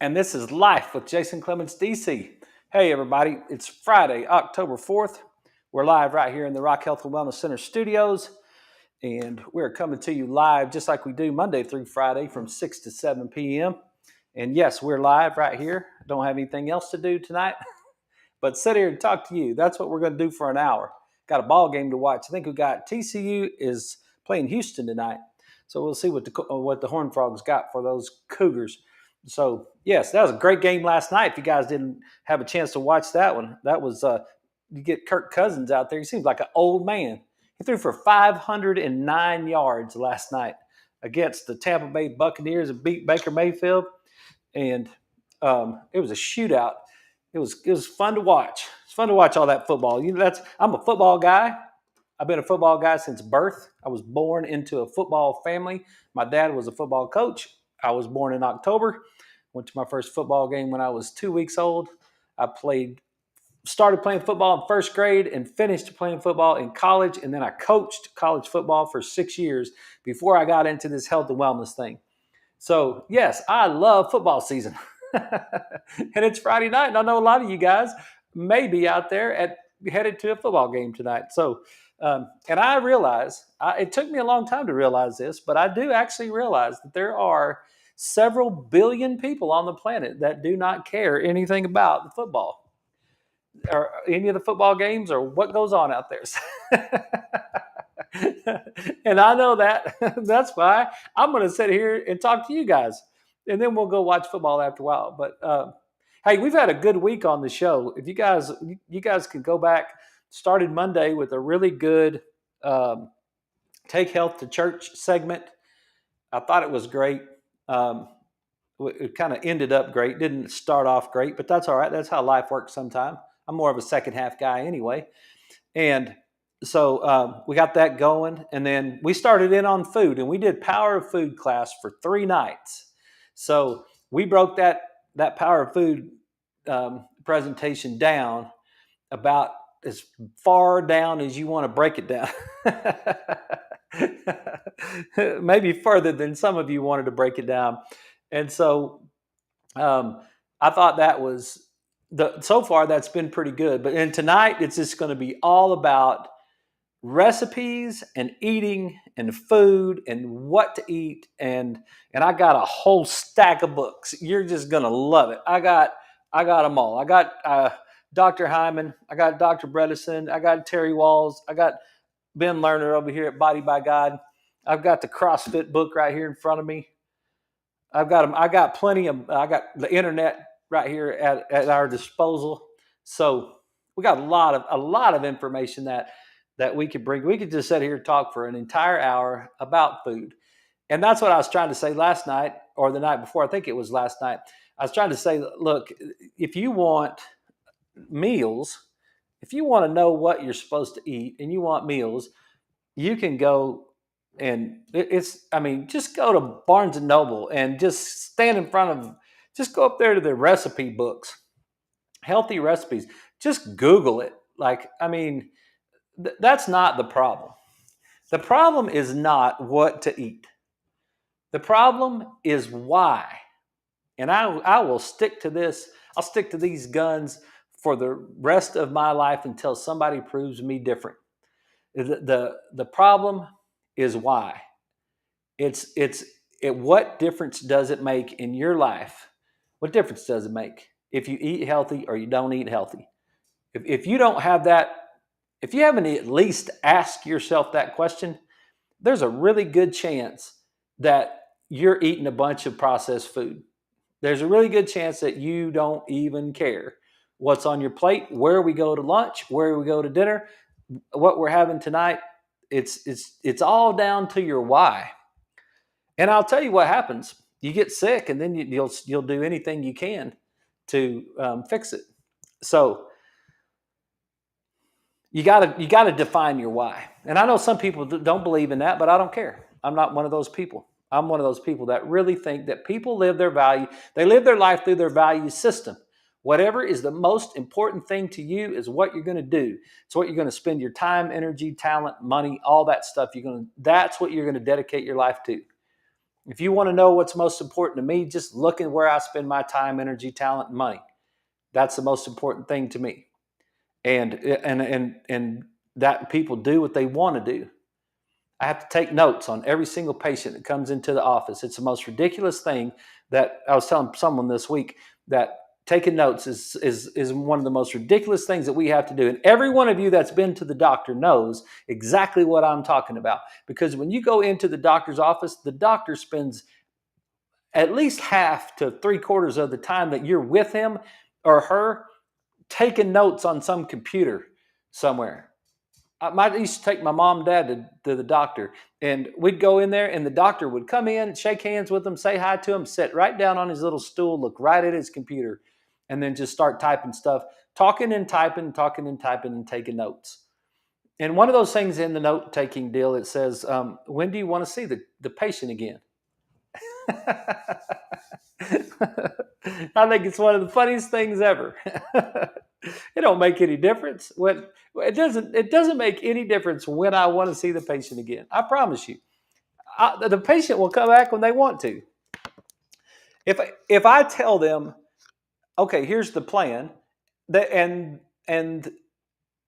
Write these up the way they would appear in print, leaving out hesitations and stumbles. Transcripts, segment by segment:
And this is Life with Jason Clemmons, DC. Hey, everybody, it's Friday, October 4th. We're live right here in the Rock Health and Wellness Center studios, and we're coming to you live just like we do Monday through Friday from 6 to 7 p.m. And yes, we're live right here. Don't have anything else to do tonight, but sit here and talk to you. That's what we're going to do for an hour. Got a ball game to watch. I think we got TCU is playing Houston tonight, so we'll see what the Horned Frogs got for those Cougars. So yes, that was a great game last night. If you guys didn't have a chance to watch that one, that was you get Kirk Cousins out there. He seems like an old man. He threw for 509 yards last night against the Tampa Bay Buccaneers and beat Baker Mayfield, and it was a shootout. It was fun to watch. It's fun to watch all that football. I'm a football guy. I've been a football guy since birth. I was born into a football family. My dad was a football coach. I was born in October. Went to my first football game when I was 2 weeks old. I started playing football in first grade and finished playing football in college. And then I coached college football for 6 years before I got into this health and wellness thing. So yes, I love football season. And it's Friday night. And I know a lot of you guys may be out there headed to a football game tonight. So, and I realize, it took me a long time to realize this, but I do actually realize that there are several billion people on the planet that do not care anything about the football or any of the football games or what goes on out there. And I know that. That's why I'm going to sit here and talk to you guys, and then we'll go watch football after a while. But hey, we've had a good week on the show. If you guys can go back, started Monday with a really good Take Health to Church segment. I thought it was great. It kind of ended up great. Didn't start off great, but that's all right. That's how life works sometimes. I'm more of a second half guy anyway. And so we got that going. And then we started in on food, and we did Power of Food class for 3 nights. So we broke that Power of Food presentation down about as far down as you want to break it down. Maybe further than some of you wanted to break it down. And so I thought that was so far that's been pretty good. But tonight it's just going to be all about recipes and eating and food and what to eat. And I got a whole stack of books. You're just going to love it. I got them all. I got Dr. Hyman. I got Dr. Bredesen. I got Terry Walls. I got Ben Lerner over here at Body by God. I've got the CrossFit book right here in front of me. I got plenty of. I got the internet right here at our disposal. So we got a lot of information that we could bring. We could just sit here and talk for an entire hour about food. And that's what I was trying to say last night or the night before. I think it was last night. I was trying to say, look, if you want meals, if you want to know what you're supposed to eat and you want meals, you can go and just go to Barnes and Noble and just stand in front of, just go up there to the recipe books, healthy recipes. Just Google it. That's not the problem. The problem is not what to eat. The problem is why. And I will stick to this. I'll stick to these guns for the rest of my life until somebody proves me different. The problem is why. What difference does it make in your life? What difference does it make if you eat healthy or you don't eat healthy? If you don't have that, if you haven't at least asked yourself that question, there's a really good chance that you're eating a bunch of processed food. There's a really good chance that you don't even care what's on your plate, where we go to lunch, where we go to dinner, what we're having tonight. It's all down to your why. And I'll tell you what happens. You get sick, and then you'll do anything you can to fix it. So you gotta define your why. And I know some people don't believe in that, but I don't care. I'm not one of those people. I'm one of those people that really think that people live their life through their value system. Whatever is the most important thing to you is what you're going to do. It's what you're going to spend your time, energy, talent, money, all that stuff. That's what you're going to dedicate your life to. If you want to know what's most important to me, just look at where I spend my time, energy, talent, and money. That's the most important thing to me. And that people do what they want to do. I have to take notes on every single patient that comes into the office. It's the most ridiculous thing that I was telling someone this week, that taking notes is one of the most ridiculous things that we have to do. And every one of you that's been to the doctor knows exactly what I'm talking about. Because when you go into the doctor's office, the doctor spends at least half to 3/4 of the time that you're with him or her taking notes on some computer somewhere. I used to take my mom and dad to the doctor, and we'd go in there, and the doctor would come in, shake hands with them, say hi to him, sit right down on his little stool, look right at his computer, and then just start typing stuff, talking and typing, and taking notes. And one of those things in the note taking deal, it says, when do you want to see the patient again? I think it's one of the funniest things ever. It don't make any difference when it doesn't make any difference when I want to see the patient again. I promise you, the patient will come back when they want to. If I tell them, okay, here's the plan, and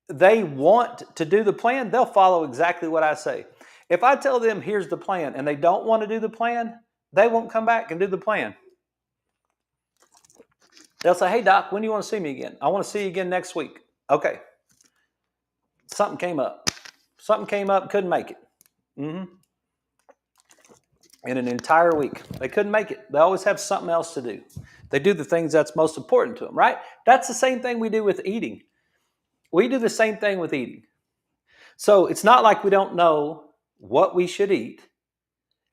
they want to do the plan, they'll follow exactly what I say. If I tell them here's the plan and they don't want to do the plan, they won't come back and do the plan. They'll say, hey, doc, when do you want to see me again? I want to see you again next week. Okay. Something came up. Couldn't make it. In an entire week. They couldn't make it. They always have something else to do. They do the things that's most important to them, right? That's the same thing we do with eating. We do the same thing with eating. So it's not like we don't know what we should eat.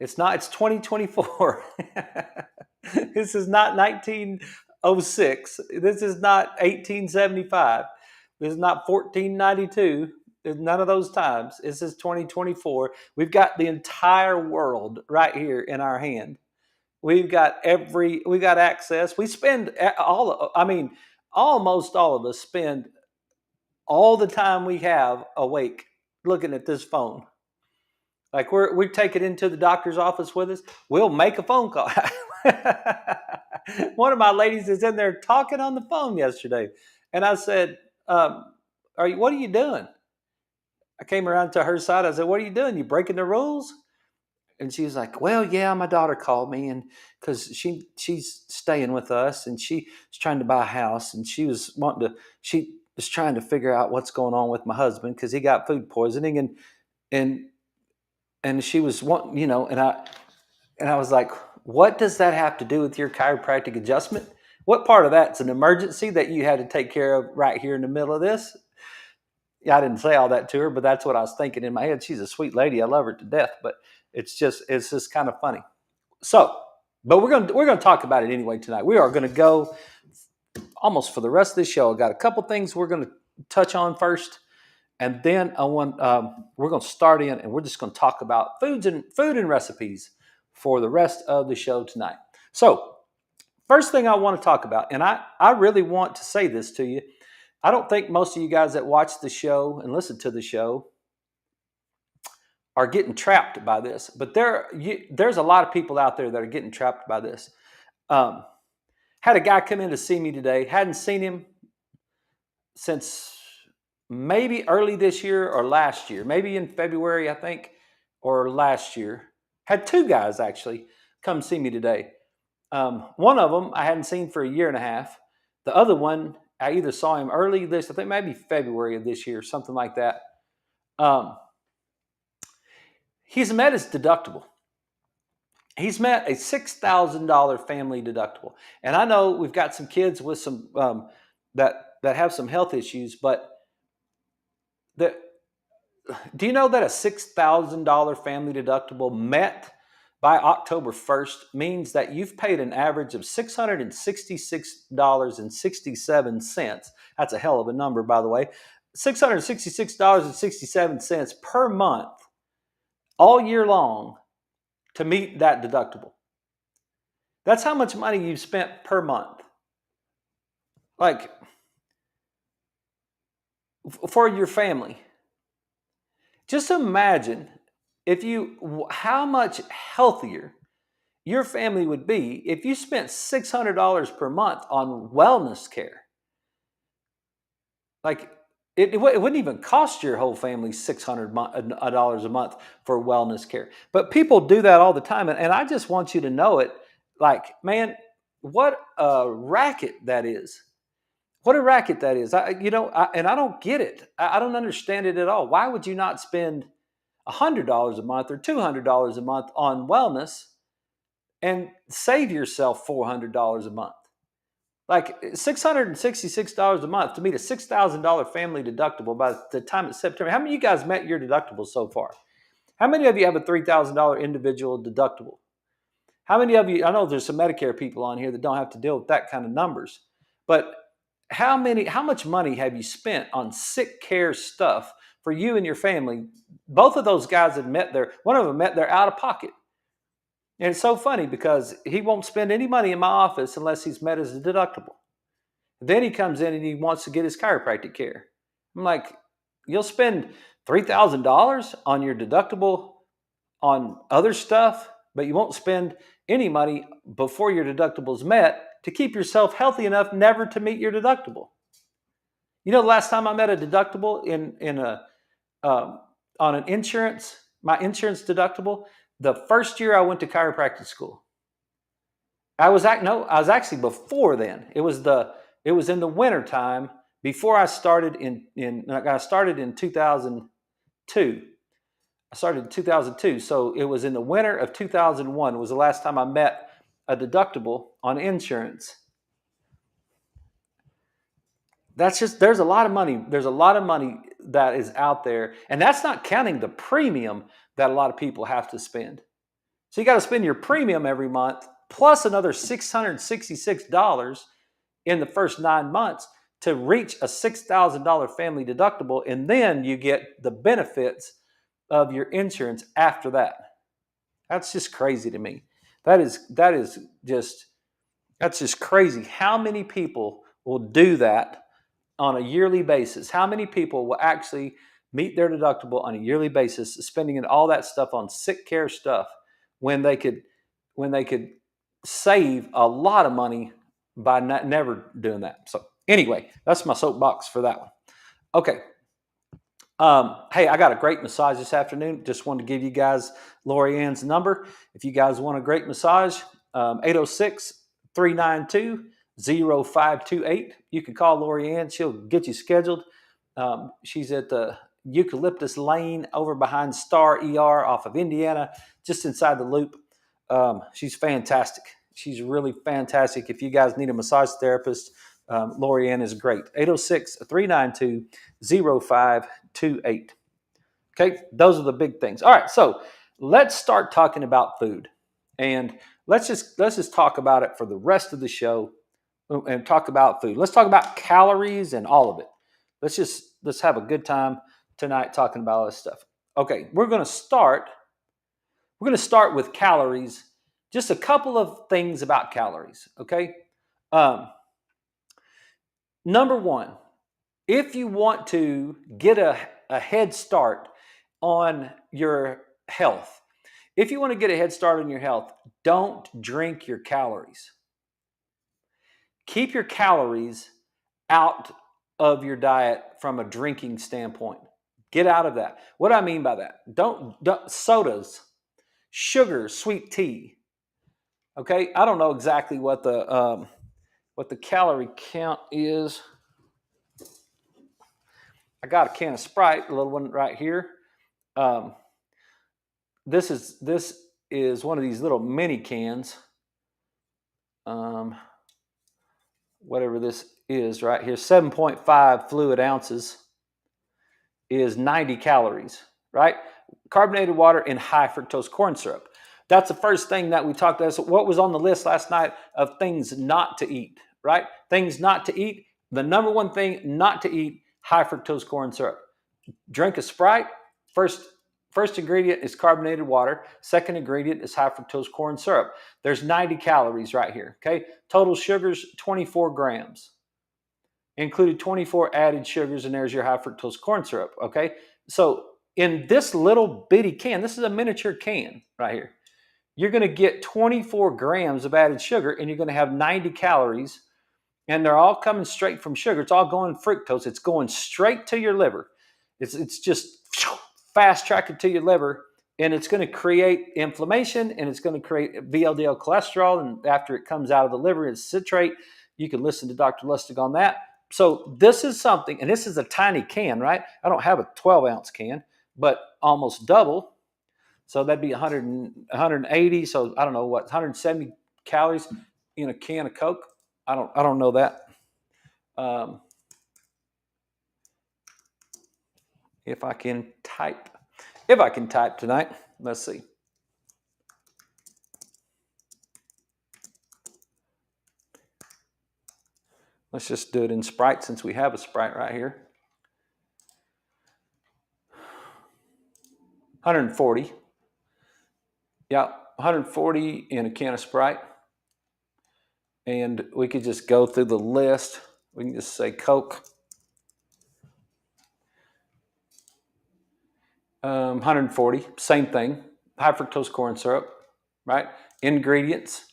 It's 2024. This is not 1906. This is not 1875. This is not 1492. There's none of those times. This is 2024. We've got the entire world right here in our hand. We got access. We spend almost all of us spend all the time we have awake looking at this phone. Like we take it into the doctor's office with us. We'll make a phone call. One of my ladies is in there talking on the phone yesterday, and I said, what are you doing?" I came around to her side. I said, "What are you doing? You breaking the rules?" And she was like, "Well, yeah, my daughter called me, and because she's staying with us, and she was trying to buy a house, and she was trying to figure out what's going on with my husband because he got food poisoning, and she was wanting, and I was like, what does that have to do with your chiropractic adjustment? What part of that's an emergency that you had to take care of right here in the middle of this?" Yeah, I didn't say all that to her, but that's what I was thinking in my head. She's a sweet lady. I love her to death, but it's just kind of funny. So, but we're gonna talk about it anyway tonight. We are gonna go almost for the rest of the show. I got a couple things we're gonna touch on first, and then we're gonna start in, and we're just gonna talk about food and recipes for the rest of the show tonight. So, first thing I want to talk about, and I really want to say this to you. I don't think most of you guys that watch the show and listen to the show are getting trapped by this, but there's a lot of people out there that are getting trapped by this. Had a guy come in to see me today. Hadn't seen him since maybe early this year or last year, maybe in February, I think, or last year. Had two guys actually come see me today. One of them I hadn't seen for a year and a half. The other one, I either saw him early I think maybe February of this year, something like that. He's met his deductible. He's met a $6,000 family deductible. And I know we've got some kids with some that have some health issues, but do you know that a $6,000 family deductible met by October 1st means that you've paid an average of $666.67. That's a hell of a number, by the way. $666.67 per month all year long to meet that deductible. That's how much money you've spent per month. Like, for your family. Just imagine how much healthier your family would be if you spent $600 per month on wellness care. Like it wouldn't even cost your whole family $600 a month for wellness care. But people do that all the time. And I just want you to know it. Like, man, what a racket that is. What a racket that is. And I don't get it. I don't understand it at all. Why would you not spend $100 a month or $200 a month on wellness and save yourself $400 a month? Like $666 a month to meet a $6,000 family deductible by the time it's September. How many of you guys met your deductibles so far? How many of you have a $3,000 individual deductible? How many of you, I know there's some Medicare people on here that don't have to deal with that kind of numbers, but how much money have you spent on sick care stuff for you and your family? Both of those guys had one of them met their out of pocket. And it's so funny because he won't spend any money in my office unless he's met his deductible. Then he comes in and he wants to get his chiropractic care. I'm like, you'll spend $3,000 on your deductible on other stuff, but you won't spend any money before your deductible's met to keep yourself healthy enough never to meet your deductible. You know, the last time I met a deductible on an insurance, my insurance deductible, the first year I went to chiropractic school. I was actually before then. It was in the winter time before I started I started in 2002. I started in 2002, so it was in the winter of 2001 was the last time I met a deductible on insurance. There's a lot of money. There's a lot of money that is out there, and that's not counting the premium that a lot of people have to spend. So you got to spend your premium every month plus another $666 in the first 9 months to reach a $6,000 family deductible, and then you get the benefits of your insurance after that. That's just crazy to me. That's just crazy. How many people will do that on a yearly basis? How many people will actually meet their deductible on a yearly basis, spending all that stuff on sick care stuff when they could save a lot of money by never doing that? So anyway, that's my soapbox for that one. Okay. Hey, I got a great massage this afternoon. Just wanted to give you guys Lori Ann's number. If you guys want a great massage, 806-392-0528. You can call Lori Ann. She'll get you scheduled. She's at the Eucalyptus Lane over behind Star ER off of Indiana, just inside the loop. She's fantastic. She's really fantastic. If you guys need a massage therapist, Lori Ann is great. 806-392-0528. Okay, those are the big things. All right, so let's start talking about food, and let's just talk about it for the rest of the show, and talk about food. Let's talk about calories and all of it. Let's have a good time tonight talking about all this stuff. Okay, we're going to start with calories. Just a couple of things about calories. Okay. Number one, if you want to get a head start on your health, don't drink your calories. Keep your calories out of your diet from a drinking standpoint. Get out of that. What do I mean by that? Don't sodas, sugar, sweet tea. Okay, I don't know exactly what the calorie count is. I got a can of Sprite, a little one right here. This is one of these little mini cans. Whatever this is right here, 7.5 fluid ounces is 90 calories, right? Carbonated water and high fructose corn syrup. That's the first thing that we talked about. So what was on the list last night of things not to eat, right? Things not to eat. The number one thing not to eat, high fructose corn syrup. Drink a Sprite. First ingredient is carbonated water. Second ingredient is high fructose corn syrup. There's 90 calories right here, okay? Total sugars, 24 grams. Included 24 added sugars, and there's your high fructose corn syrup, okay? So in this little bitty can, this is a miniature can right here. you're going to get 24 grams of added sugar, and you're going to have 90 calories, and they're all coming straight from sugar. It's all going fructose. It's going straight to your liver. It's just fast tracking to your liver, and it's going to create inflammation, and it's going to create VLDL cholesterol. And after it comes out of the liver, it's citrate. You can listen to Dr. Lustig on that. So this is something, and this is a tiny can, right? I don't have a 12-ounce can, but almost double. So that'd be 180. So I don't know what, 170 calories in a can of Coke. I don't know that. If I can type tonight, let's see. Let's just do it in Sprite since we have a Sprite right here. 140. Yeah, 140 in a can of Sprite. And we could just go through the list. We can just say Coke. 140, same thing. High fructose corn syrup, right? Ingredients: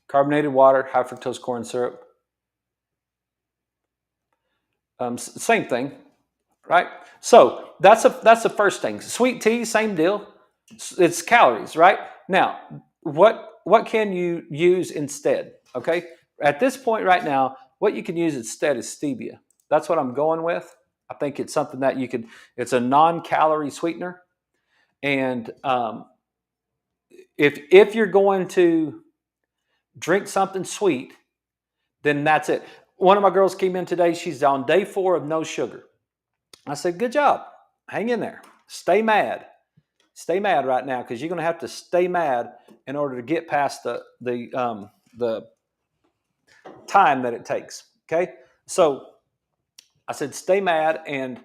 carbonated water, high fructose corn syrup. Same thing, right? So that's the first thing. Sweet tea, same deal. It's calories, right? Now, what can you use instead? Okay, at this point right now, what you can use instead is stevia. That's what I'm going with. I think it's something that you could. It's a non-calorie sweetener, and if you're going to drink something sweet, then that's it. One of my girls came in today. She's on day 4 of no sugar. I said, good job. Hang in there. Stay mad. Stay mad right now, because you're going to have to stay mad in order to get past the time that it takes. Okay? So I said, stay mad. And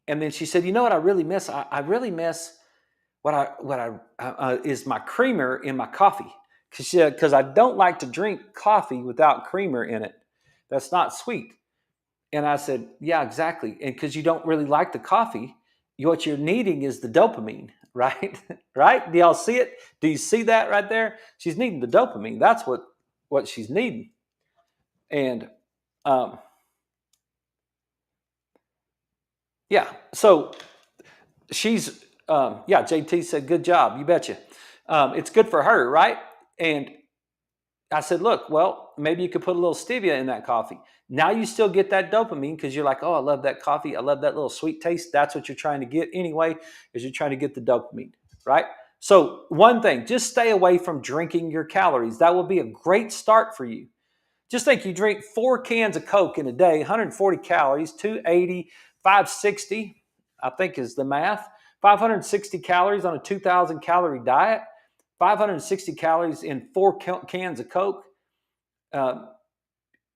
then she said, you know what I really miss? I really miss is my creamer in my coffee. Because I don't like to drink coffee without creamer in it. That's not sweet. And I said, yeah, exactly. And because you don't really like the coffee, what you're needing is the dopamine, right? Right? Do y'all see it? Do you see that right there? She's needing the dopamine. That's what she's needing. And yeah, so she's, JT said, good job. You betcha. It's good for her, right? And I said, look, well, maybe you could put a little stevia in that coffee. Now you still get that dopamine because you're like, oh, I love that coffee. I love that little sweet taste. That's what you're trying to get anyway, is you're trying to get the dopamine, right? So one thing, just stay away from drinking your calories. That will be a great start for you. Just think you drink 4 cans of Coke in a day, 140 calories, 280, 560, I think is the math. 560 calories on a 2,000 calorie diet. 560 calories in 4 cans of Coke.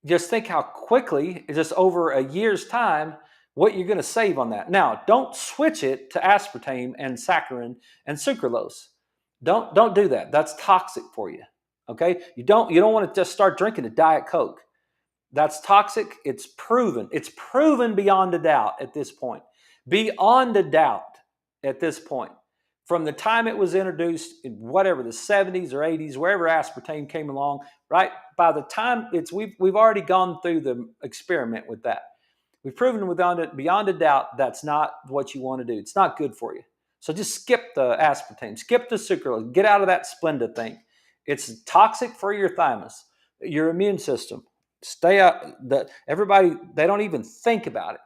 Just think how quickly, just over a year's time, what you're going to save on that. Now, don't switch it to aspartame and saccharin and sucralose. Don't do that. That's toxic for you. Okay? You don't want to just start drinking a Diet Coke. That's toxic. It's proven. It's proven beyond a doubt at this point. Beyond a doubt at this point. From the time it was introduced in whatever, the 70s or 80s, wherever aspartame came along, right? By the time we've already gone through the experiment with that. We've proven beyond a doubt that's not what you want to do. It's not good for you. So just skip the aspartame, skip the sucralose, get out of that Splenda thing. It's toxic for your thymus, your immune system. Stay out. Everybody, they don't even think about it.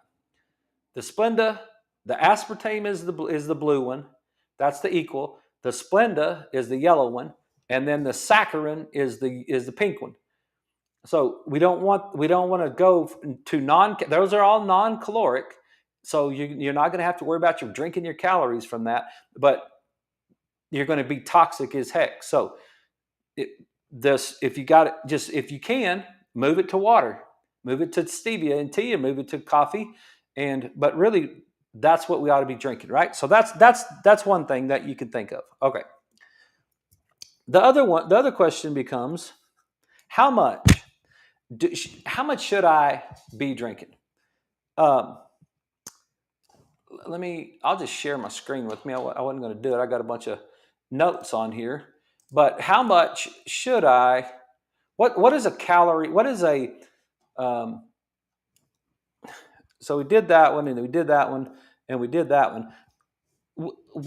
The Splenda, the aspartame is the blue one. That's the equal. The Splenda is the yellow one, and then the saccharin is the pink one. So we don't want to go to those are all non-caloric. So you're not going to have to worry about drinking your calories from that, but you're going to be toxic as heck. So if you can, move it to water, move it to stevia and tea, and move it to coffee, but really that's what we ought to be drinking, right? So that's one thing that you can think of. Okay. The other question becomes, how much should I be drinking? I'll just share my screen with me. I wasn't going to do it. I got a bunch of notes on here, but how much should I? What is a calorie? What is a so we did that one, and we did that one, and we did that one.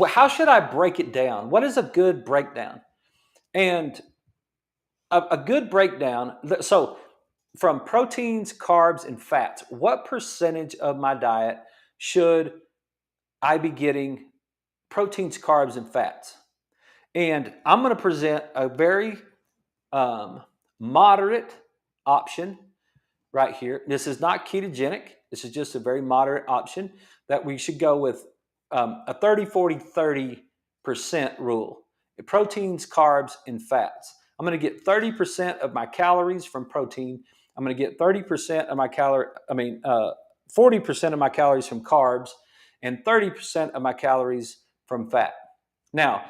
How should I break it down? What is a good breakdown? And a good breakdown. So from proteins, carbs, and fats, what percentage of my diet should I be getting proteins, carbs, and fats? And I'm going to present a very moderate option right here. This is not ketogenic. This is just a very moderate option that we should go with a 30-40-30% rule. Proteins, carbs, and fats. I'm going to get 30% of my calories from protein. I'm going to get 30% of my 40% of my calories from carbs and 30% of my calories from fat. Now,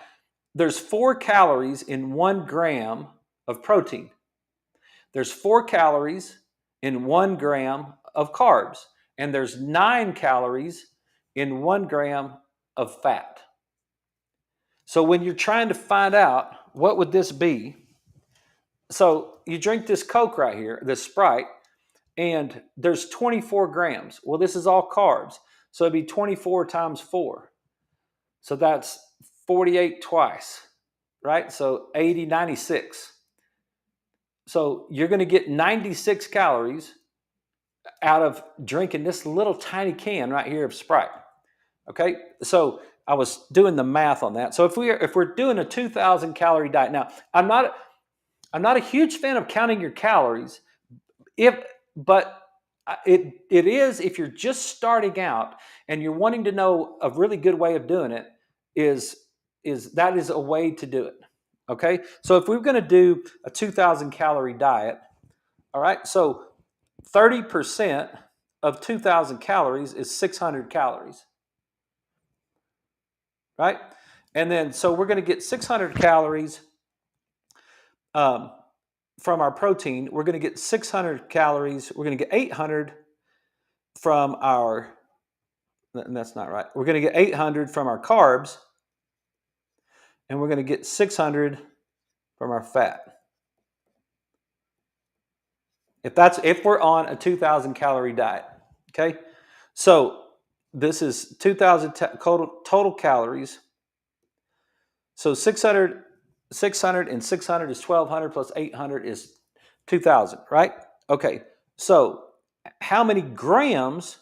there's 4 calories in 1 gram of protein. There's 4 calories in 1 gram of carbs, and there's 9 calories in 1 gram of fat. So when you're trying to find out what would this be, so you drink this Coke right here, this Sprite, and there's 24 grams. Well, this is all carbs, so it'd be 24 times 4. So that's 48 twice, right? So 80, 96. So you're going to get 96 calories out of drinking this little tiny can right here of Sprite. Okay, so I was doing the math on that. So if we're doing a 2,000 calorie diet, now I'm not a huge fan of counting your calories, but it is if you're just starting out and you're wanting to know a really good way of doing it is a way to do it. Okay, so if we're going to do a 2,000 calorie diet, all right, so 30% of 2,000 calories is 600 calories, right? And then, so we're going to get 600 calories from our protein. We're going to get 600 calories. We're going to get 800 from our, and that's not right. We're going to get 800 from our carbs, and we're going to get 600 from our fat. If we're on a 2,000 calorie diet, okay? So this is 2,000 total calories. So 600 and 600 is 1,200 plus 800 is 2,000, right? Okay, so how many grams?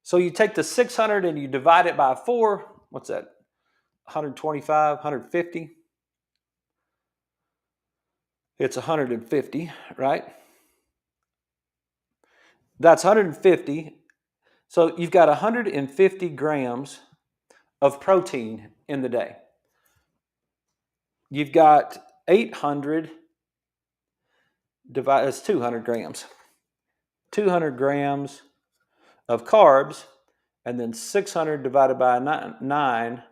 So you take the 600 and you divide it by 4. What's that? 125, 150? It's 150, right? That's 150. So you've got 150 grams of protein in the day. You've got 800 divided, that's 200 grams. 200 grams of carbs, and then 600 divided by 9,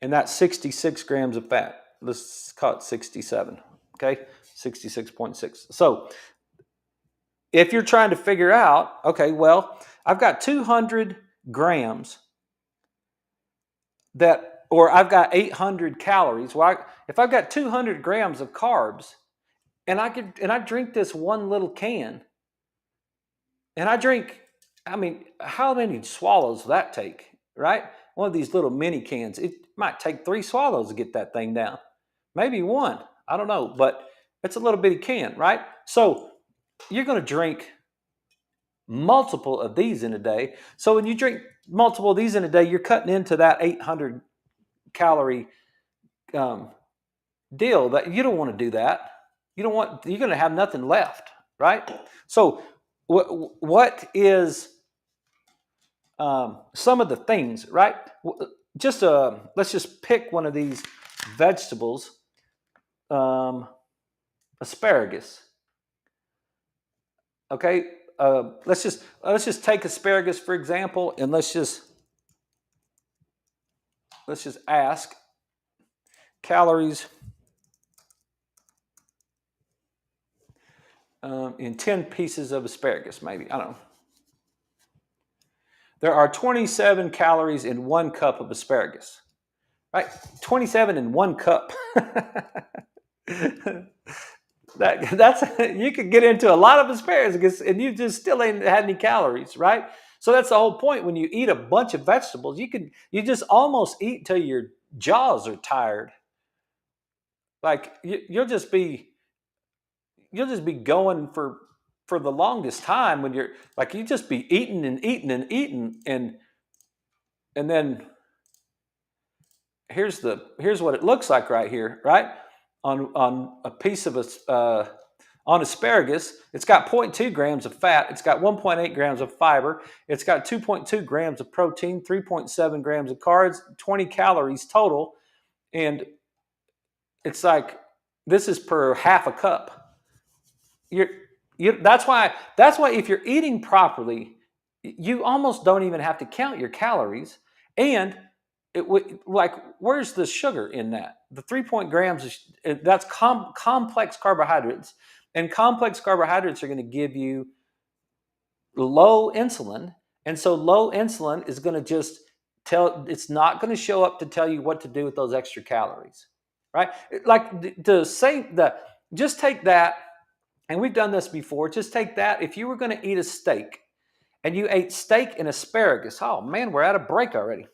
and that's 66 grams of fat. Let's call it 67, okay? 66.6. So if you're trying to figure out, okay, well, I've got 200 grams or I've got 800 calories. Well, if I've got 200 grams of carbs, and I drink this one little can, and how many swallows will that take, right? One of these little mini cans, it might take 3 swallows to get that thing down. Maybe 1, I don't know, but it's a little bitty can, right? So you're going to drink multiple of these in a day. So when you drink multiple of these in a day, you're cutting into that 800 calorie deal. That you don't want to do that. You're going to have nothing left, right? So what is some of the things, right? Let's just pick one of these vegetables. Asparagus. Okay, let's just take asparagus for example, and let's just ask calories in 10 pieces of asparagus, maybe, I don't know. There are 27 calories in 1 cup of asparagus, right? 27 in 1 cup. That's you could get into a lot of asparagus and you just still ain't had any calories, right? So that's the whole point. When you eat a bunch of vegetables, you just almost eat till your jaws are tired. Like you'll just be going for the longest time when you're like you just be eating and eating and eating and then here's what it looks like right here, right? On a piece of on asparagus, it's got 0.2 grams of fat, it's got 1.8 grams of fiber, it's got 2.2 grams of protein, 3.7 grams of carbs, 20 calories total, and it's like this is per half a cup. You're that's why if you're eating properly, you almost don't even have to count your calories, and like where's the sugar in that? The 3 grams that's complex carbohydrates, and complex carbohydrates are going to give you low insulin, and so low insulin is going to just it's not going to show up to tell you what to do with those extra calories, right? Like the same the just take that, and we've done this before. Just take that. If you were going to eat a steak and you ate steak and asparagus, oh man, we're at a break already.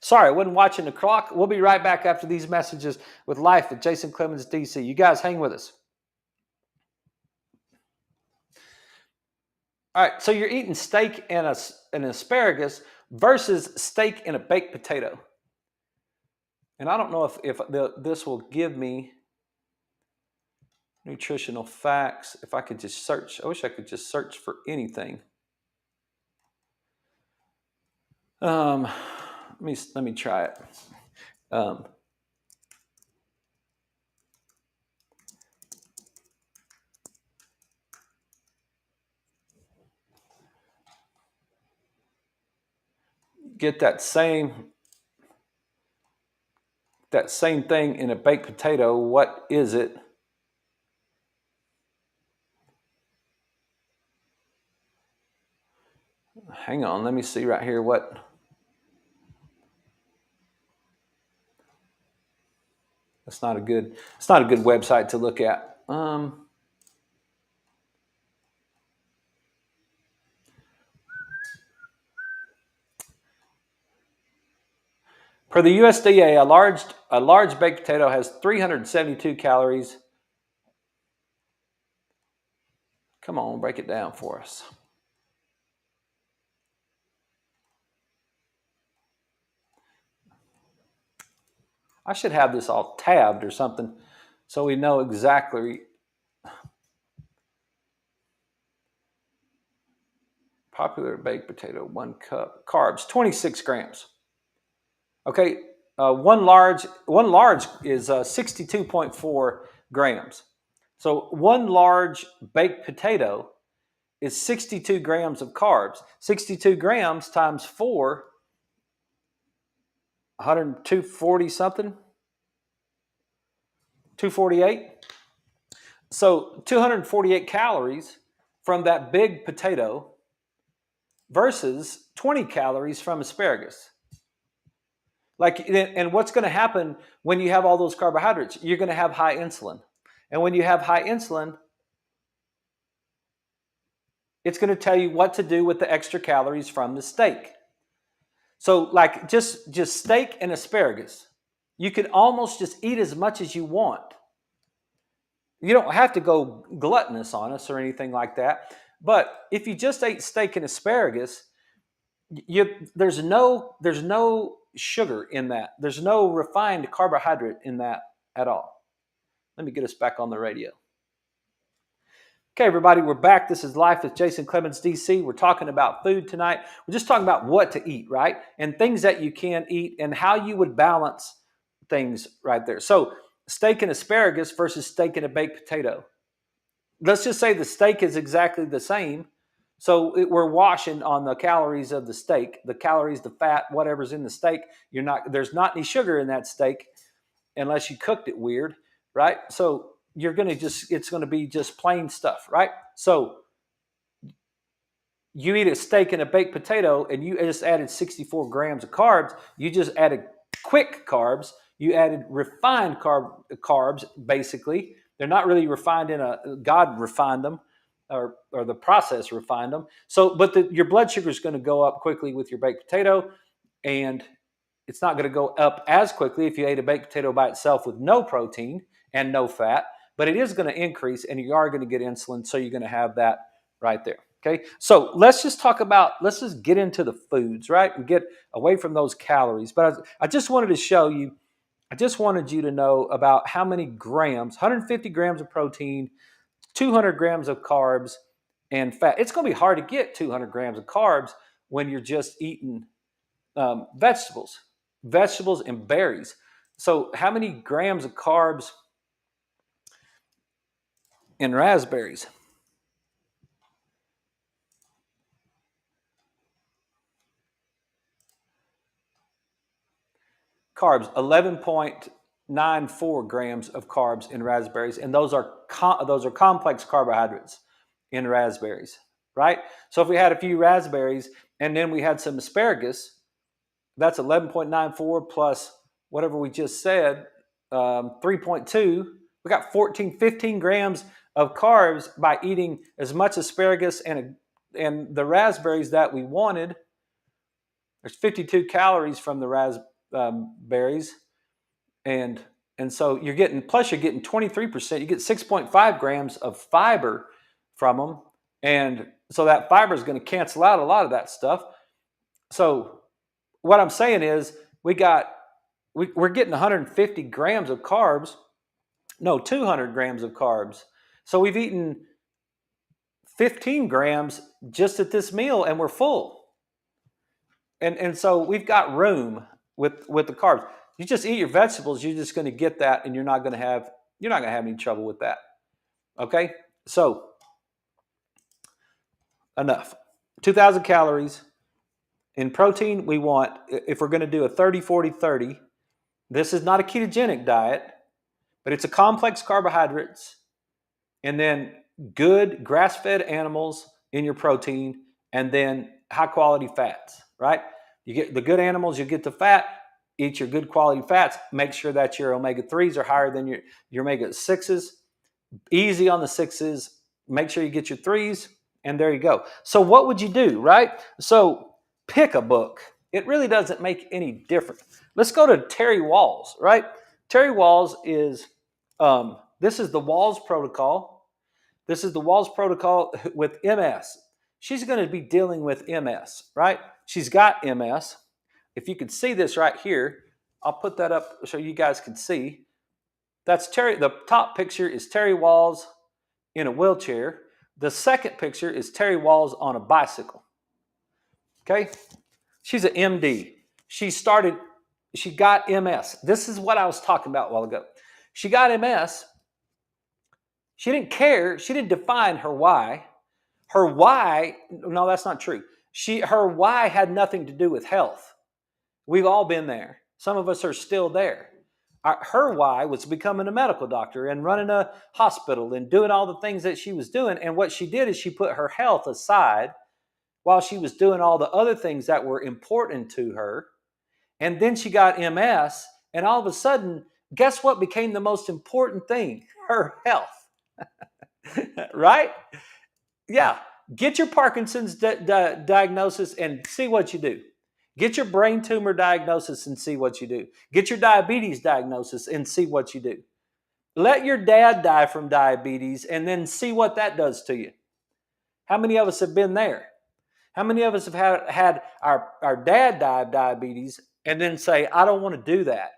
Sorry, I wasn't watching the clock. We'll be right back after these messages with Life with Jason Clemmons, DC. You guys hang with us. All right, so you're eating steak and an asparagus versus steak and a baked potato. And I don't know if this will give me nutritional facts. If I could just search, I wish I could just search for anything. Let me try it. Get that same thing in a baked potato. What is it? Hang on, let me see right here what. It's not a good website to look at. Per the USDA, a large baked potato has 372 calories. Come on, break it down for us. I should have this all tabbed or something so we know exactly. Popular baked potato, 1 cup. Carbs, 26 grams. Okay, one large is 62.4 grams. So one large baked potato is 62 grams of carbs. 62 grams times 4, 240 something, 248. So 248 calories from that big potato versus 20 calories from asparagus. Like, and what's going to happen when you have all those carbohydrates? You're going to have high insulin. And when you have high insulin, it's going to tell you what to do with the extra calories from the steak. So like just steak and asparagus, you can almost just eat as much as you want. You don't have to go gluttonous on us or anything like that. But if you just ate steak and asparagus, there's no sugar in that. There's no refined carbohydrate in that at all. Let me get us back on the radio. Okay, everybody, we're back. This is Life with Jason Clemmons, DC. We're talking about food tonight. We're just talking about what to eat, right? And things that you can eat and how you would balance things right there. So steak and asparagus versus steak and a baked potato. Let's just say the steak is exactly the same. So we're washing on the calories of the steak, the calories, the fat, whatever's in the steak. There's not any sugar in that steak unless you cooked it weird, right? So it's going to be just plain stuff, right? So you eat a steak and a baked potato and you just added 64 grams of carbs, you just added quick carbs, you added refined carbs, basically. They're not really refined God refined them, or the process refined them. So, but your blood sugar is going to go up quickly with your baked potato, and it's not going to go up as quickly if you ate a baked potato by itself with no protein and no fat, but it is going to increase, and you are going to get insulin, so you're going to have that right there. Okay, so let's just get into the foods, right, and get away from those calories. But I just wanted to show you, I just wanted you to know about how many grams, 150 grams of protein, 200 grams of carbs, and fat. It's going to be hard to get 200 grams of carbs when you're just eating vegetables and berries. So how many grams of carbs in raspberries? Carbs, 11.94 grams of carbs in raspberries, and those are complex carbohydrates in raspberries, right? So if we had a few raspberries and then we had some asparagus, that's 11.94 plus whatever we just said, 3.2. We got 15 grams of carbs by eating as much asparagus and the raspberries that we wanted. There's 52 calories from the raspberries, and so you're getting 23%. You get 6.5 grams of fiber from them, and so that fiber is going to cancel out a lot of that stuff. So what I'm saying is we're getting 150 grams of carbs, no, 200 grams of carbs. So we've eaten 15 grams just at this meal, and we're full. And so we've got room with the carbs. You just eat your vegetables, you're just going to get that, and you're not going to have any trouble with that. Okay? So enough. 2,000 calories. In protein, we want, if we're going to do a 30-40-30, this is not a ketogenic diet, but it's a complex carbohydrates, and then good grass-fed animals in your protein, and then high-quality fats, right? You get the good animals, you get the fat, eat your good quality fats, make sure that your omega-3s are higher than your omega-6s. Easy on the 6s, make sure you get your 3s, and there you go. So what would you do, right? So pick a book. It really doesn't make any difference. Let's go to Terry Wahls, right? Terry Wahls is, this is the Wahls protocol. This is the Wahls protocol with MS. She's going to be dealing with MS, right? She's got MS. If you could see this right here, I'll put that up so you guys can see. That's Terry. The top picture is Terry Wahls in a wheelchair. The second picture is Terry Wahls on a bicycle. Okay? She's an MD. She got MS. This is what I was talking about a while ago. She got MS. She didn't care. She didn't define her why. Her why, no, that's not true. Her why had nothing to do with health. We've all been there. Some of us are still there. Her why was becoming a medical doctor and running a hospital and doing all the things that she was doing. And what she did is she put her health aside while she was doing all the other things that were important to her. And then she got MS, and all of a sudden, guess what became the most important thing? Her health. Right? Yeah. Get your Parkinson's diagnosis and see what you do. Get your brain tumor diagnosis and see what you do. Get your diabetes diagnosis and see what you do. Let your dad die from diabetes and then see what that does to you. How many of us have been there? How many of us have had our dad die of diabetes and then say, I don't want to do that.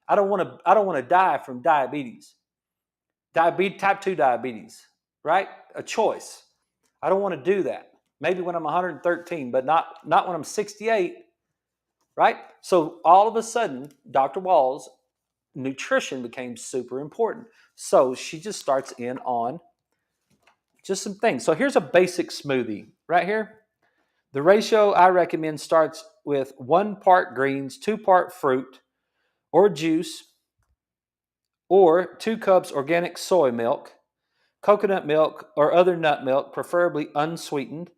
I don't want to die from diabetes. Type 2 diabetes, right? A choice. I don't want to do that. Maybe when I'm 113, but not when I'm 68, right? So all of a sudden, Dr. Wahls, nutrition became super important. So she just starts in on just some things. So here's a basic smoothie right here. The ratio I recommend starts with 1 part greens, 2 part fruit or juice, or 2 cups organic soy milk, coconut milk or other nut milk, preferably unsweetened,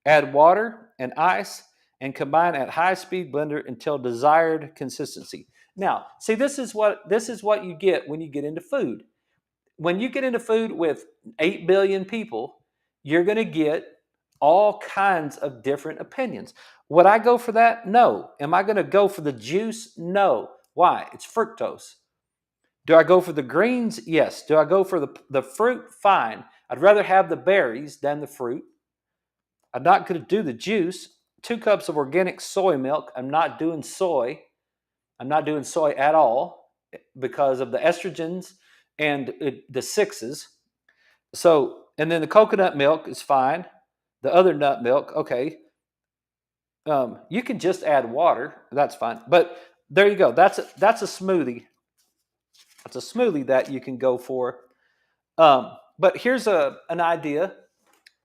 Add water and ice and combine at high speed blender until desired consistency. Now, see, this is what you get when you get into food. When you get into food with 8 billion people, you're going to get all kinds of different opinions. Would I go for that? No. Am I going to go for the juice? No. Why? It's fructose. Do I go for the greens? Yes. Do I go for the fruit? Fine. I'd rather have the berries than the fruit. I'm not going to do the juice. 2 cups of organic soy milk. I'm not doing soy. I'm not doing soy at all because of the estrogens and the sixes. So, and then the coconut milk is fine. The other nut milk, okay. You can just add water. That's fine. But there you go. That's a smoothie. That's a smoothie that you can go for. But here's an idea.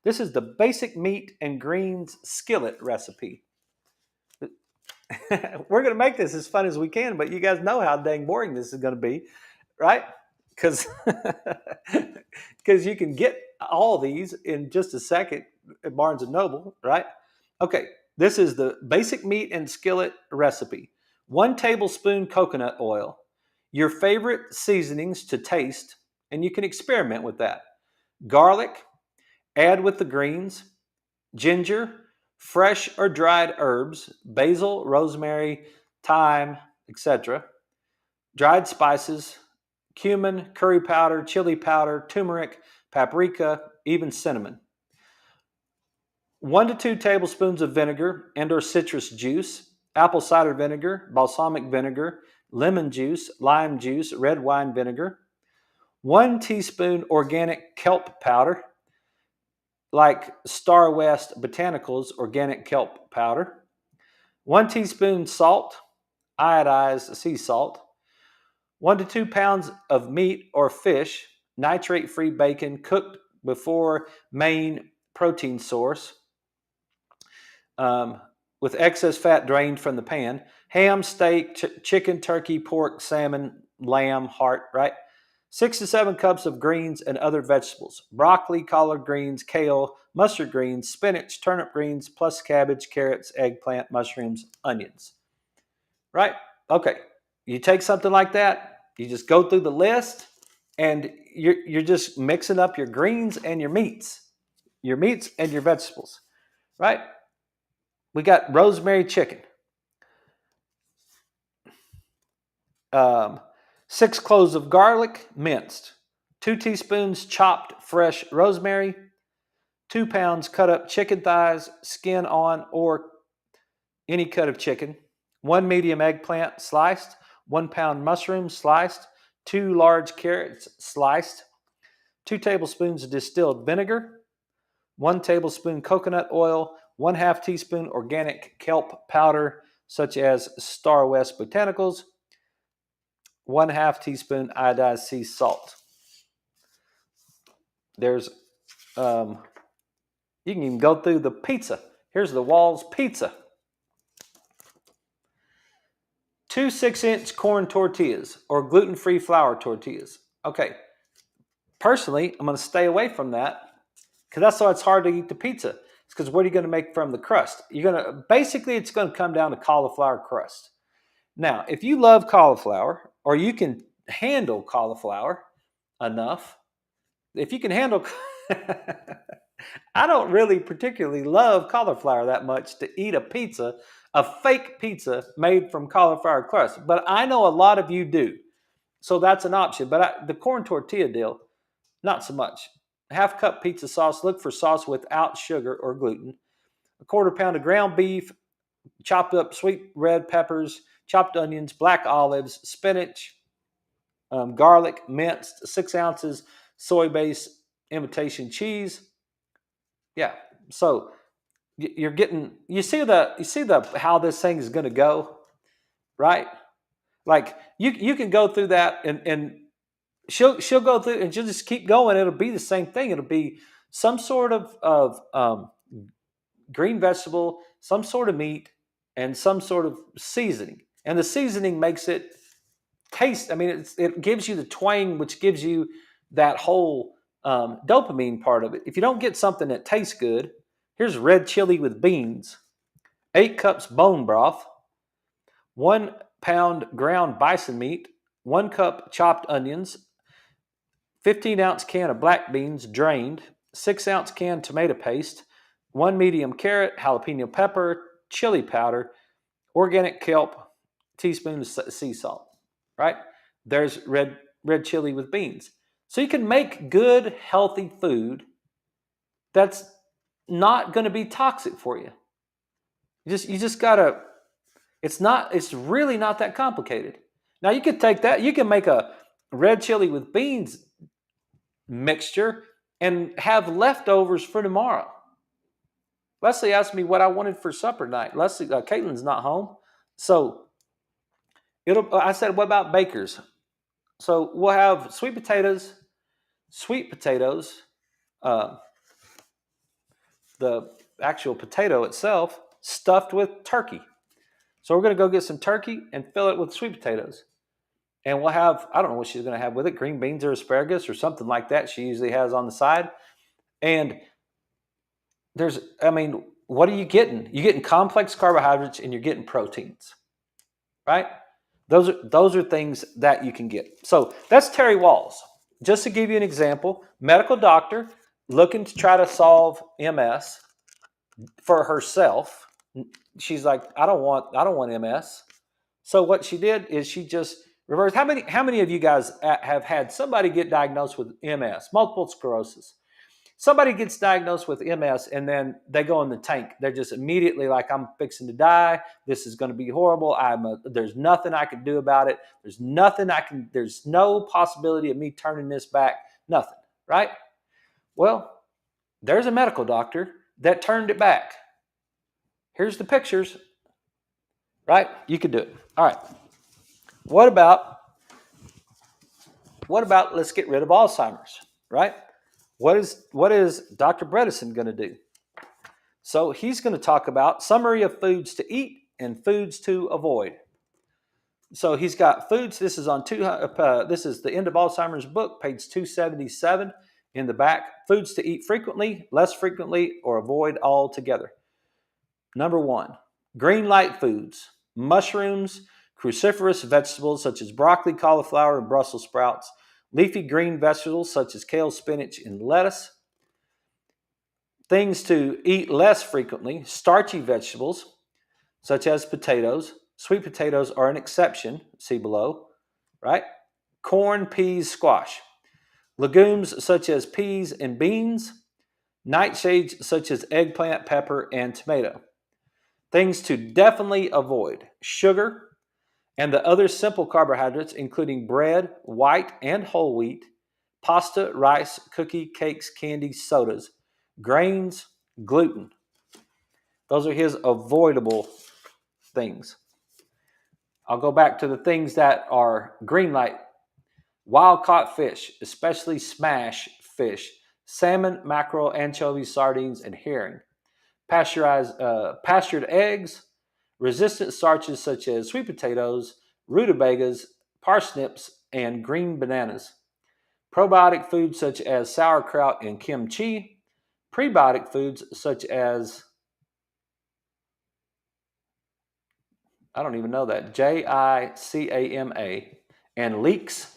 This is the basic meat and greens skillet recipe. We're going to make this as fun as we can, but you guys know how dang boring this is going to be, right? Because you can get all these in just a second at Barnes & Noble, right? Okay, this is the basic meat and skillet recipe. 1 tablespoon coconut oil, your favorite seasonings to taste, and you can experiment with that. Garlic, add with the greens, ginger, fresh or dried herbs, basil, rosemary, thyme, etc. Dried spices, cumin, curry powder, chili powder, turmeric, paprika, even cinnamon. 1 to 2 tablespoons of vinegar and or citrus juice, apple cider vinegar, balsamic vinegar, lemon juice, lime juice, red wine vinegar. 1 teaspoon organic kelp powder, like Star West Botanicals organic kelp powder. 1 teaspoon salt, iodized sea salt. 1 to 2 pounds of meat or fish, nitrate-free bacon cooked before main protein source, with excess fat drained from the pan. Ham, steak, chicken, turkey, pork, salmon, lamb, heart, right? 6 to 7 cups of greens and other vegetables. Broccoli, collard greens, kale, mustard greens, spinach, turnip greens, plus cabbage, carrots, eggplant, mushrooms, onions. Right? Okay. You take something like that, you just go through the list, and you're just mixing up your greens and your meats and your vegetables. Right? We got rosemary chicken. 6 cloves of garlic, minced. 2 teaspoons chopped fresh rosemary. 2 pounds cut up chicken thighs, skin on, or any cut of chicken. 1 medium eggplant sliced. 1 pound mushrooms sliced. 2 large carrots sliced. 2 tablespoons of distilled vinegar. 1 tablespoon coconut oil. 1/2 teaspoon organic kelp powder, such as Star West Botanicals. 1/2 teaspoon iodized sea salt. There's, you can even go through the pizza. Here's the Walls pizza. 2 6-inch corn tortillas or gluten-free flour tortillas. Okay, personally, I'm going to stay away from that because that's why it's hard to eat the pizza. It's because what are you going to make from the crust? Basically, it's going to come down to cauliflower crust. Now, if you love cauliflower or you can handle cauliflower enough, if you can handle, I don't really particularly love cauliflower that much to eat a pizza, a fake pizza made from cauliflower crust. But I know a lot of you do. So that's an option. But the corn tortilla deal, not so much. 1/2 cup pizza sauce. Look for sauce without sugar or gluten. 1/4 pound of ground beef, chopped up sweet red peppers, chopped onions, black olives, spinach, garlic, minced, 6 ounces, soy-based imitation cheese. Yeah. So you're getting, you see how this thing is going to go, right? Like you can go through that and she'll go through and she'll just keep going. It'll be the same thing. It'll be some sort of green vegetable, some sort of meat, and some sort of seasoning. And the seasoning makes it taste. I mean, it gives you the twang, which gives you that whole dopamine part of it. If you don't get something that tastes good, Here's red chili with beans, 8 cups bone broth, 1 pound ground bison meat, 1 cup chopped onions, 15-ounce can of black beans drained, 6-ounce can tomato paste, 1 medium carrot, jalapeno pepper, chili powder, organic kelp, teaspoon of sea salt. Right? There's red chili with beans. So you can make good, healthy food that's not going to be toxic for you. You just gotta. It's really not that complicated. Now you could take that. You can make a red chili with beans mixture and have leftovers for tomorrow. Leslie asked me what I wanted for supper tonight. Caitlin's not home, so I said, what about Baker's? So we'll have sweet potatoes, uh, the actual potato itself stuffed with turkey. So we're going to go get some turkey and fill it with sweet potatoes. And we'll have, I don't know what she's going to have with it, green beans or asparagus or something like that she usually has on the side. And what are you getting? You're getting complex carbohydrates and you're getting proteins, right? Those are things that you can get. So that's Terry Walls. Just to give you an example, medical doctor looking to try to solve MS for herself. She's like, I don't want MS. So what she did is she just reversed. How many of you guys have had somebody get diagnosed with MS, multiple sclerosis? Somebody gets diagnosed with MS and then they go in the tank. They're just immediately like, I'm fixing to die. This is going to be horrible. There's nothing I can do about it. There's no possibility of me turning this back. Nothing, right? Well, there's a medical doctor that turned it back. Here's the pictures, right? You could do it. All right. What about let's get rid of Alzheimer's, right? What is Dr. Bredesen going to do? So he's going to talk about summary of foods to eat and foods to avoid. So he's got foods. This is this is the End of Alzheimer's book, page 277 in the back. Foods to eat frequently, less frequently, or avoid altogether. Number 1, green light foods, mushrooms, cruciferous vegetables such as broccoli, cauliflower, and Brussels sprouts, leafy green vegetables such as kale, spinach, and lettuce. Things to eat less frequently, starchy vegetables such as potatoes. Sweet potatoes are an exception, see below, right? Corn, peas, squash. Legumes such as peas and beans. Nightshades such as eggplant, pepper, and tomato. Things to definitely avoid: sugar and the other simple carbohydrates, including bread, white and whole wheat, pasta, rice, cookie, cakes, candy, sodas, grains, gluten. Those are his avoidable things. I'll go back to the things that are green light. Wild caught fish, especially smash fish, salmon, mackerel, anchovies, sardines, and herring. Pastured eggs, resistant starches such as sweet potatoes, rutabagas, parsnips, and green bananas. Probiotic foods such as sauerkraut and kimchi. Prebiotic foods such as, I don't even know that, JICAMA, and leeks.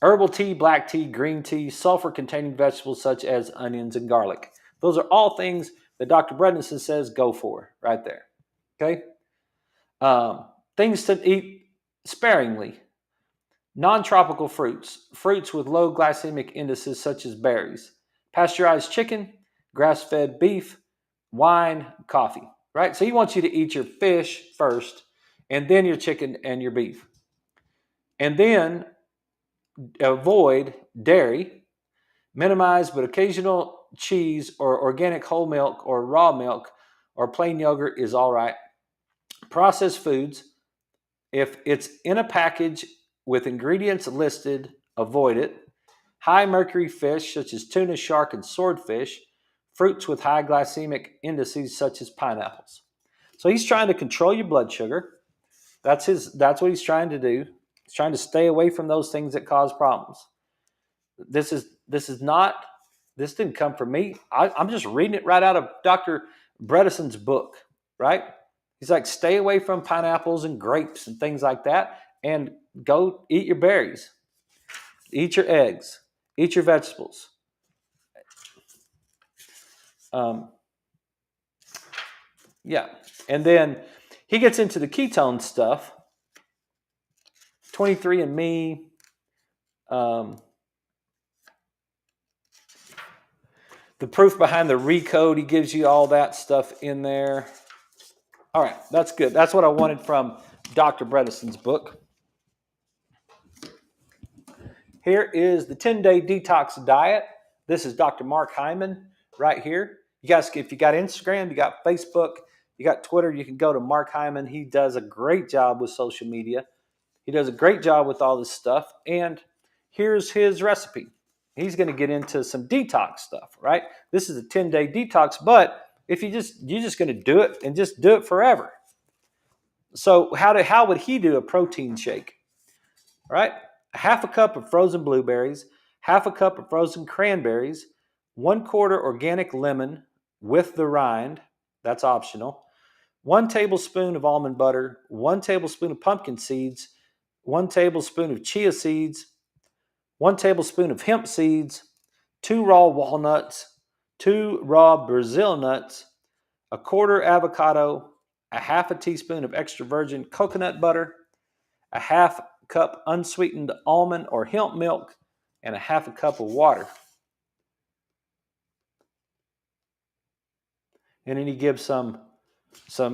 Herbal tea, black tea, green tea, sulfur-containing vegetables such as onions and garlic. Those are all things that Dr. Bredesen says go for right there. Okay? Things to eat sparingly. Non-tropical fruits. Fruits with low glycemic indices such as berries. Pasteurized chicken, grass-fed beef, wine, coffee. Right? So he wants you to eat your fish first, and then your chicken and your beef. And then avoid dairy, minimize but occasional cheese or organic whole milk or raw milk or plain yogurt is all right. Processed foods, if it's in a package with ingredients listed, avoid it. High mercury fish such as tuna, shark, and swordfish. Fruits with high glycemic indices such as pineapples. So he's trying to control your blood sugar. That's what he's trying to do. He's trying to stay away from those things that cause problems. This is not This didn't come from me. I'm just reading it right out of Dr. Bredesen's book, right? He's like, stay away from pineapples and grapes and things like that, and go eat your berries, eat your eggs, eat your vegetables. Yeah. And then he gets into the ketone stuff. 23andMe. The proof behind the recode, he gives you all that stuff in there. All right, that's good. That's what I wanted from Dr. Bredesen's book. Here is the 10-day detox diet. This is Dr. Mark Hyman right here. You guys, if you got Instagram, you got Facebook, you got Twitter, you can go to Mark Hyman. He does a great job with social media. He does a great job with all this stuff. And here's his recipe. He's going to get into some detox stuff, right? This is a 10-day detox, but if you're just going to do it and just do it forever. So how would he do a protein shake? All right? Half a cup of frozen blueberries, half a cup of frozen cranberries, 1/4 organic lemon with the rind. That's optional. 1 tablespoon of almond butter, 1 tablespoon of pumpkin seeds, 1 tablespoon of chia seeds, 1 tablespoon of hemp seeds, 2 raw walnuts, 2 raw Brazil nuts, 1/4 avocado, a half a teaspoon of extra virgin coconut butter, a half cup unsweetened almond or hemp milk, and a half a cup of water. And then he gives some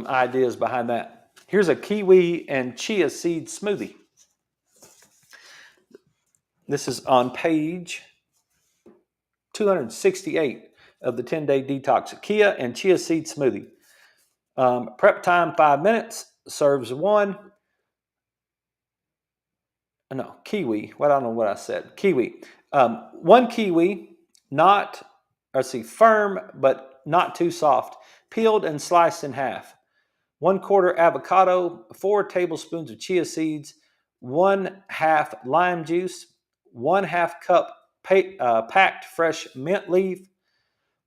ideas behind that. Here's a kiwi and chia seed smoothie. This is on page 268 of the 10-day detox. Kia and chia seed smoothie. Prep time 5 minutes. Serves 1. No, kiwi. Well, I don't know what I said. Kiwi. 1 kiwi, firm but not too soft, peeled and sliced in half. 1/4 avocado, 4 tablespoons of chia seeds, 1/2 lime juice, 1/2 cup packed fresh mint leaf,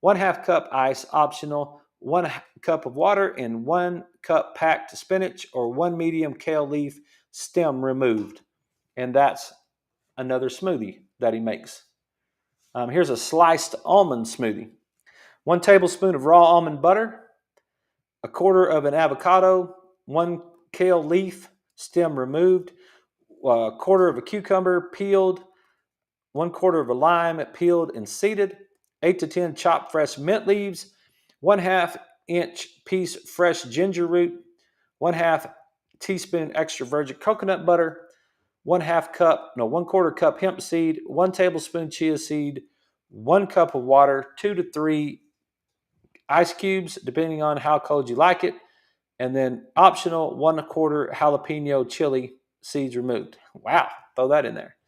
1/2 cup ice optional, 1 cup of water, and 1 cup packed spinach or 1 medium kale leaf stem removed. And that's another smoothie that he makes. Here's a sliced almond smoothie. 1 tablespoon of raw almond butter, 1/4 of an avocado, 1 kale leaf, stem removed, 1/4 of a cucumber peeled, 1/4 of a lime peeled and seeded, 8 to 10 chopped fresh mint leaves, 1/2 inch piece fresh ginger root, 1/2 teaspoon extra virgin coconut butter, 1/4 cup hemp seed, 1 tablespoon chia seed, 1 cup of water, 2 to 3 ice cubes, depending on how cold you like it, and then optional 1/4 jalapeno chili seeds removed. Wow, throw that in there.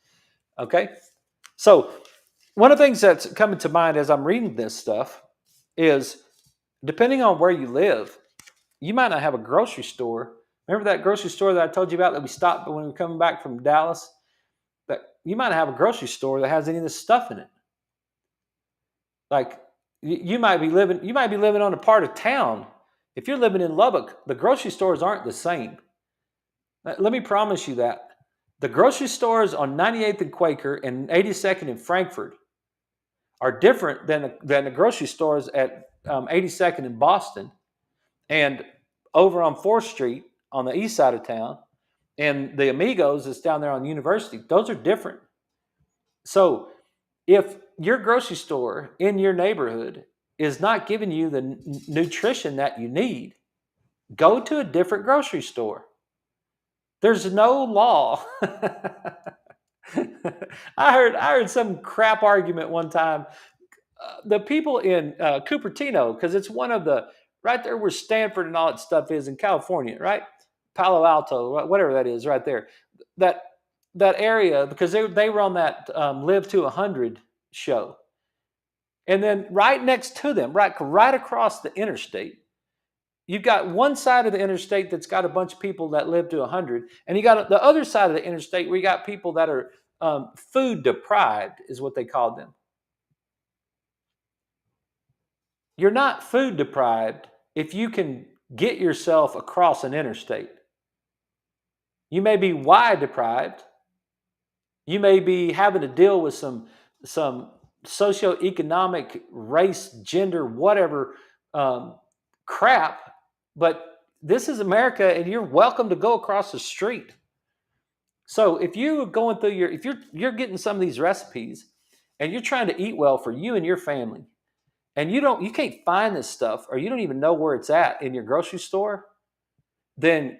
Okay, so one of the things that's coming to mind as I'm reading this stuff is, depending on where you live, you might not have a grocery store. Remember that grocery store that I told you about that we stopped when we were coming back from Dallas? That you might have a grocery store that has any of this stuff in it. Like you might be living on a part of town. If you're living in Lubbock, the grocery stores aren't the same. Let me promise you that. The grocery stores on 98th and Quaker and 82nd and Frankfurt are different than the grocery stores at 82nd in Boston and over on 4th Street on the east side of town, and the Amigos is down there on University. Those are different. So if your grocery store in your neighborhood is not giving you the nutrition that you need, go to a different grocery store. There's no law. I heard some crap argument one time. The people in Cupertino, because it's one of the, right there where Stanford and all that stuff is in California, right? Palo Alto, whatever that is, right there. That area, because they were on that Live to 100 show. And then right next to them, right across the interstate, you've got one side of the interstate that's got a bunch of people that live to 100, and you got the other side of the interstate where you got people that are food deprived, is what they called them. You're not food deprived if you can get yourself across an interstate. You may be wide deprived. You may be having to deal with some socioeconomic, race, gender, whatever um, crap, but this is America, and you're welcome to go across the street. So if you're going through if you're getting some of these recipes, and you're trying to eat well for you and your family, and you can't find this stuff, or you don't even know where it's at in your grocery store, then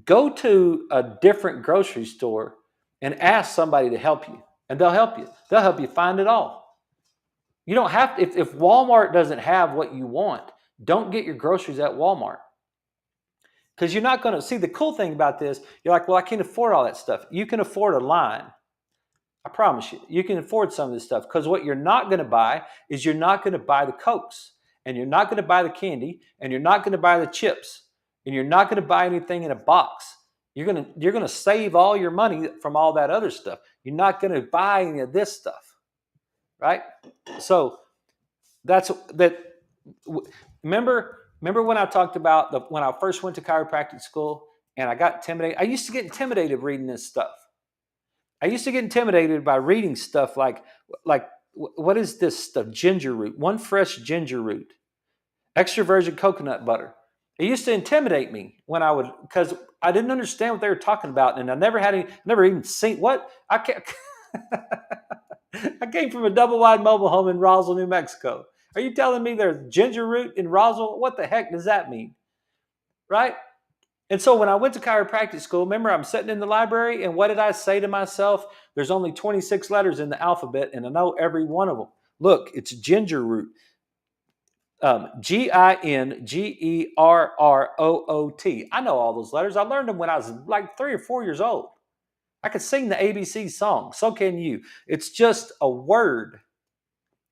go to a different grocery store and ask somebody to help you, and they'll help you. They'll help you find it all. You don't have to, if Walmart doesn't have what you want, don't get your groceries at Walmart. Because you're not going to see the cool thing about this. You're like, well, I can't afford all that stuff. You can afford a line. I promise you, you can afford some of this stuff. Because what you're not going to buy is you're not going to buy the Cokes, and you're not going to buy the candy, and you're not going to buy the chips, and you're not going to buy anything in a box. You're going to save all your money from all that other stuff. You're not going to buy any of this stuff, right? So that's that. Remember when I talked about when I first went to chiropractic school and I got intimidated? I used to get intimidated reading this stuff. I used to get intimidated by reading stuff like what is this stuff? Ginger root, one fresh ginger root, extra virgin coconut butter. It used to intimidate me when I would, because I didn't understand what they were talking about, and I never even seen what I can't. I came from a double wide mobile home in Roswell, New Mexico. Are you telling me there's ginger root in Roswell? What the heck does that mean? Right? And so when I went to chiropractic school, remember, I'm sitting in the library, and what did I say to myself? There's only 26 letters in the alphabet, and I know every one of them. Look, it's ginger root. Gingerroot. I know all those letters. I learned them when I was like 3 or 4 years old. I could sing the ABC song. So can you. It's just a word.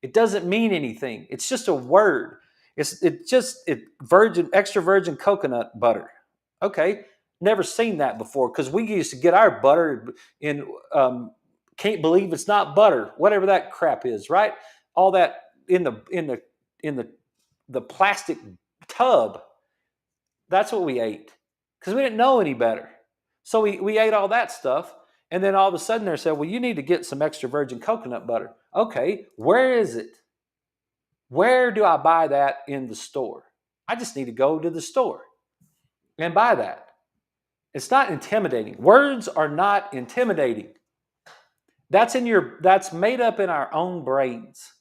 It doesn't mean anything. It's just a word. It's extra virgin coconut butter. Okay, never seen that before, because we used to get our butter in can't believe it's not butter, whatever that crap is, right? All that in the plastic tub. That's what we ate, because we didn't know any better. So we ate all that stuff, and then all of a sudden they said, well, you need to get some extra virgin coconut butter. Okay, where is it? Where do I buy that in the store? I just need to go to the store and buy that. It's not intimidating. Words are not intimidating. That's made up in our own brains.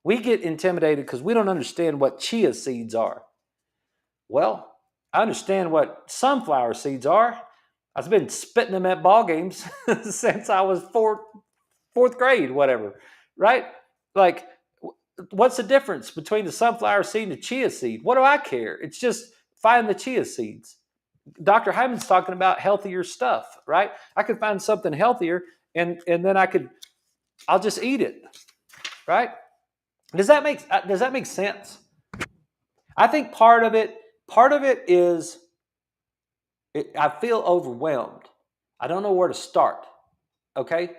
We get intimidated because we don't understand what chia seeds are. Well, I understand what sunflower seeds are. I've been spitting them at ball games since I was fourth grade, whatever, right? Like, what's the difference between the sunflower seed and the chia seed? What do I care? It's just find the chia seeds. Dr. Hyman's talking about healthier stuff, right? I could find something healthier, and then I'll just eat it, right? Does that make sense? I think part of it is I feel overwhelmed. I don't know where to start. Okay?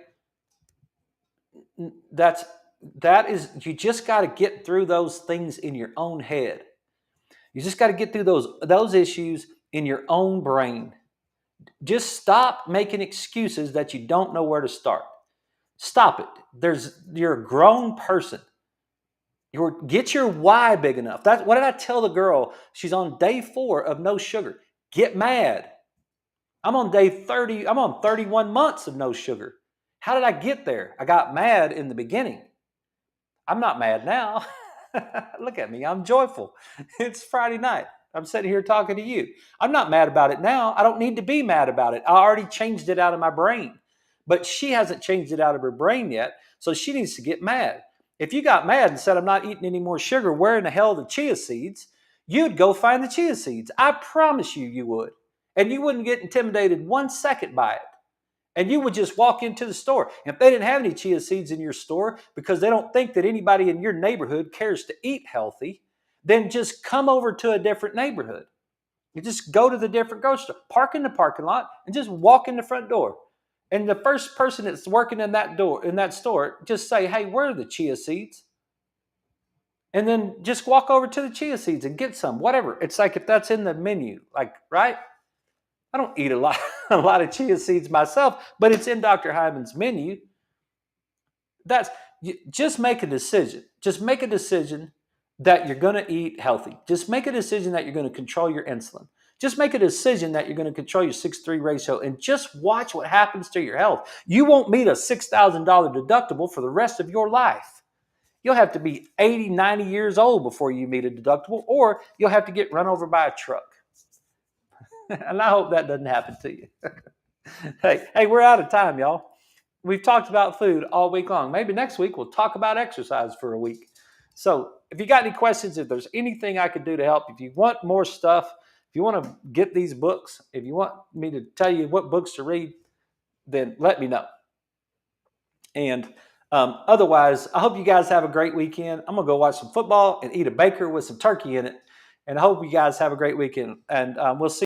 That is, you just got to get through those things in your own head. You just got to get through those issues in your own brain. Just stop making excuses that you don't know where to start. Stop it. You're a grown person. Get your why big enough. What did I tell the girl? She's on day 4 of no sugar. Get mad. I'm on day 30. I'm on 31 months of no sugar. How did I get there? I got mad in the beginning. I'm not mad now. Look at me. I'm joyful. It's Friday night. I'm sitting here talking to you. I'm not mad about it now. I don't need to be mad about it. I already changed it out of my brain. But she hasn't changed it out of her brain yet, so she needs to get mad. If you got mad and said, I'm not eating any more sugar, where in the hell are the chia seeds? You'd go find the chia seeds. I promise you would. And you wouldn't get intimidated 1 second by it. And you would just walk into the store. And if they didn't have any chia seeds in your store because they don't think that anybody in your neighborhood cares to eat healthy, then just come over to a different neighborhood. You just go to the different grocery store, park in the parking lot, and just walk in the front door. And the first person that's working in that store, just say, hey, where are the chia seeds? And then just walk over to the chia seeds and get some, whatever. It's like if that's in the menu, like, right? I don't eat a lot, a lot of chia seeds myself, but it's in Dr. Hyman's menu. That's just make a decision. Just make a decision that you're going to eat healthy. Just make a decision that you're going to control your insulin. Just make a decision that you're going to control your 6:3 ratio and just watch what happens to your health. You won't meet a $6,000 deductible for the rest of your life. You'll have to be 80, 90 years old before you meet a deductible, or you'll have to get run over by a truck. And I hope that doesn't happen to you. Hey, we're out of time, y'all. We've talked about food all week long. Maybe next week we'll talk about exercise for a week. So if you got any questions, if there's anything I could do to help, if you want more stuff, if you want to get these books, if you want me to tell you what books to read, then let me know. And otherwise, I hope you guys have a great weekend. I'm going to go watch some football and eat a Baker with some turkey in it. And I hope you guys have a great weekend. And we'll see